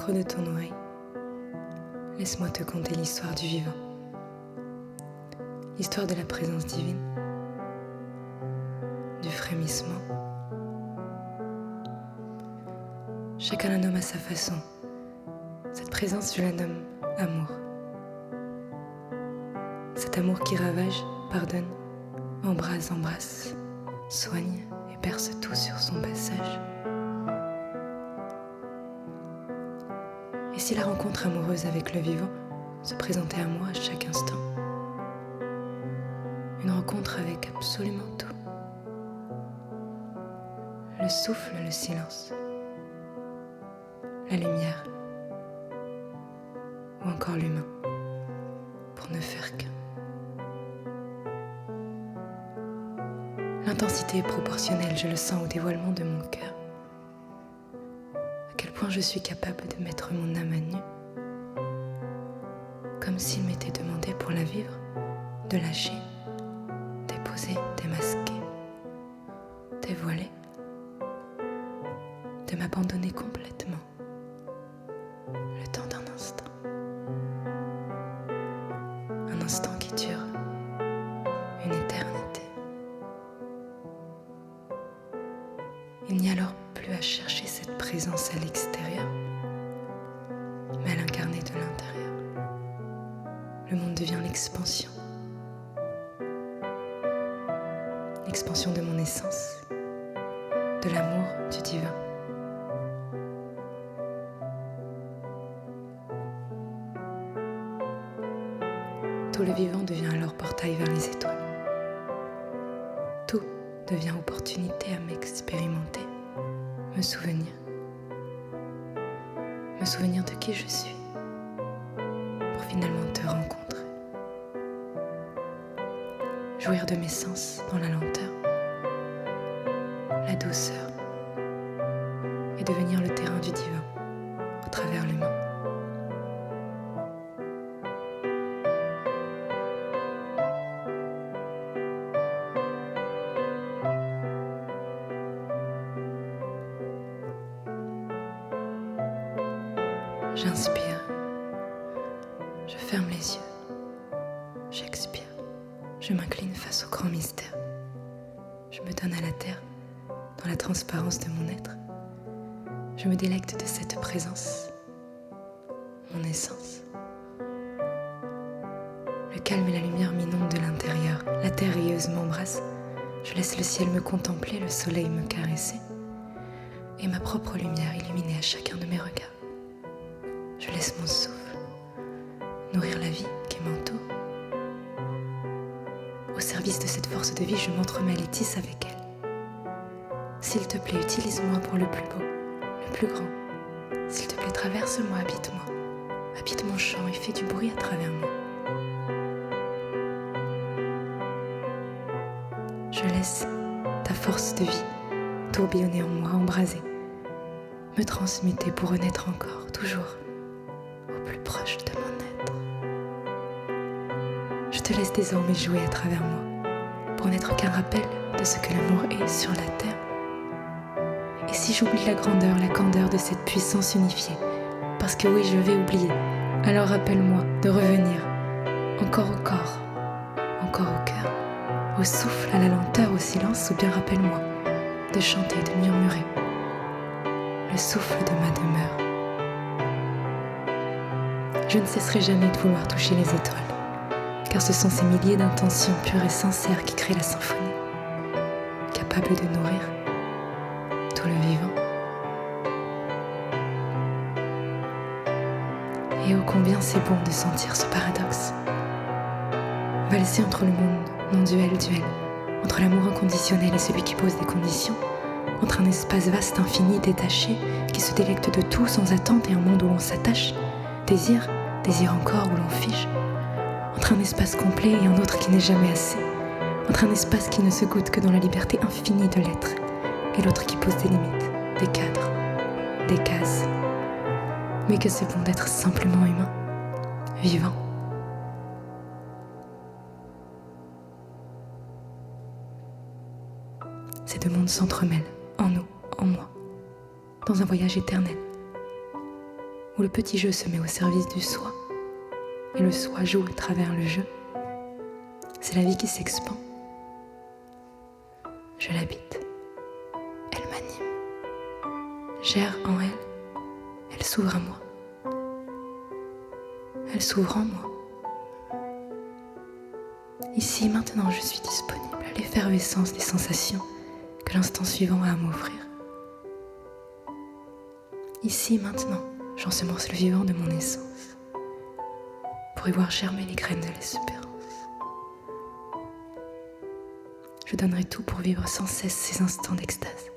creux de ton oreille, laisse-moi te conter l'histoire du vivant, l'histoire de la présence divine, du frémissement. Chacun la nomme à sa façon. Cette présence, je la nomme amour. Cet amour qui ravage, pardonne, embrasse, soigne et perce tout sur son passage. Et si la rencontre amoureuse avec le vivant se présentait à moi à chaque instant, une rencontre avec absolument tout, le souffle, le silence, la lumière, ou encore l'humain, pour ne faire qu'un. L'intensité est proportionnelle, je le sens au dévoilement de mon cœur. À quel point je suis capable de mettre mon âme à nu, comme s'il m'était demandé pour la vivre, de lâcher, déposer, démasquer, dévoiler, de m'abandonner complètement, le temps d'un instant. Un instant qui dure une éternité. Il n'y a alors plus à chercher cette présence à l'extérieur, mais à l'incarner de l'intérieur. Le monde devient l'expansion. L'expansion de mon essence, de l'amour du divin. Tout le vivant devient alors portail vers les étoiles. Tout devient opportunité à m'expérimenter, me souvenir de qui je suis, pour finalement te rencontrer. Jouir de mes sens dans la lenteur, la douceur, et devenir le terrain du divin au travers l'humain. J'inspire, je ferme les yeux, j'expire, je m'incline face au grand mystère. Je me donne à la terre, dans la transparence de mon être. Je me délecte de cette présence, mon essence. Le calme et la lumière m'inondent de l'intérieur, la terre rieuse m'embrasse. Je laisse le ciel me contempler, le soleil me caresser, et ma propre lumière illuminée à chacun de mes regards. Je laisse mon souffle nourrir la vie qui m'entoure. Au service de cette force de vie, je m'entremêle et tisse avec elle. S'il te plaît, utilise-moi pour le plus beau, le plus grand. S'il te plaît, traverse-moi, habite-moi. Habite mon champ et fais du bruit à travers moi. Je laisse ta force de vie tourbillonner en moi, embraser, me transmuter pour renaître encore, toujours plus proche de mon être. Je te laisse désormais jouer à travers moi, pour n'être qu'un rappel de ce que l'amour est sur la terre. Et si j'oublie la grandeur, la candeur de cette puissance unifiée, parce que oui, je vais oublier, alors rappelle-moi de revenir, encore au corps, encore au cœur, au souffle, à la lenteur, au silence, ou bien rappelle-moi de chanter, de murmurer, le souffle de ma demeure. Je ne cesserai jamais de vouloir toucher les étoiles, car ce sont ces milliers d'intentions pures et sincères qui créent la symphonie, capable de nourrir tout le vivant. Et ô combien c'est bon de sentir ce paradoxe, valser entre le monde non-duel, entre l'amour inconditionnel et celui qui pose des conditions, entre un espace vaste, infini, détaché, qui se délecte de tout sans attente et un monde où l'on s'attache, désir encore où l'on fige, entre un espace complet et un autre qui n'est jamais assez, entre un espace qui ne se goûte que dans la liberté infinie de l'être et l'autre qui pose des limites, des cadres, des cases. Mais que c'est bon d'être simplement humain, vivant. Ces deux mondes s'entremêlent, en nous, en moi, dans un voyage éternel, où le petit jeu se met au service du soi, et le soi joue à travers le jeu. C'est la vie qui s'expand. Je l'habite. Elle m'anime. J'erre en elle. Elle s'ouvre à moi. Elle s'ouvre en moi. Ici, maintenant, je suis disponible à l'effervescence des sensations que l'instant suivant a à m'offrir. Ici, maintenant, j'ensemence le vivant de mon essence pour y voir germer les graines de l'espérance. Je donnerai tout pour vivre sans cesse ces instants d'extase,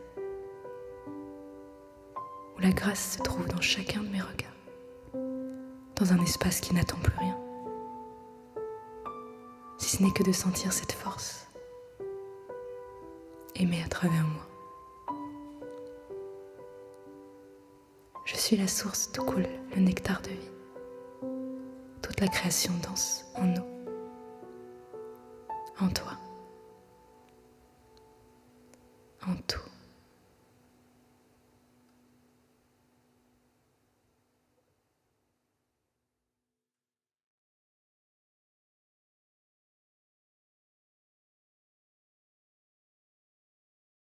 où la grâce se trouve dans chacun de mes regards, dans un espace qui n'attend plus rien, si ce n'est que de sentir cette force, aimer à travers moi. Je suis la source d'où coule le nectar de vie. Toute la création danse en nous, en toi, en tout.